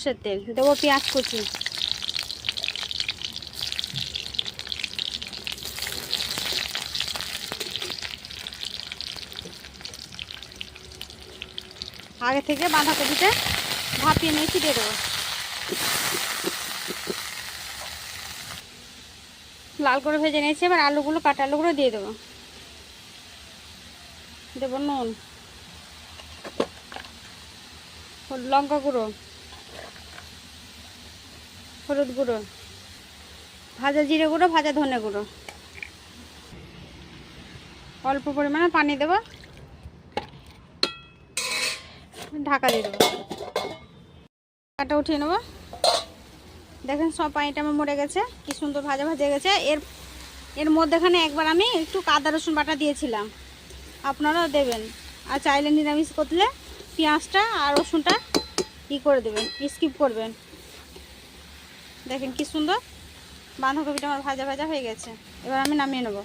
সরষের তেল দেবো, পেঁয়াজ কুচি, আগে থেকে বাঁধাকপিটা ভাপিয়ে নিয়েছি, দিয়ে দেবো। লাল করে ভেজে নিয়েছি, এবার আলুগুলো, কাটা আলুগুলো দিয়ে দেবো। দেবো নুন, লঙ্কা গুঁড়ো, হলুদ গুঁড়ো, ভাজা জিরে গুঁড়ো, ভাজা ধনে গুঁড়ো, অল্প পরিমাণে পানি দেবো, ঢাকা দিয়ে দেবো। ঢাকাটা উঠিয়ে নেবো। দেখেন সব পানিটা আমার মরে গেছে, কি সুন্দর ভাজা ভাজা গেছে। এর মধ্যেখানে একবার আমি একটু আদা রসুন বাটা দিয়েছিলাম, আপনারাও দেবেন। আর চাইলে নিরামিষ করলে পেঁয়াজটা আর রসুনটা করে দেবেন, স্কিপ করবেন। দেখেন কি সুন্দর বাঁধাকপিটা আমার ভাজা ভাজা হয়ে গেছে, এবার আমি নামিয়ে নেব।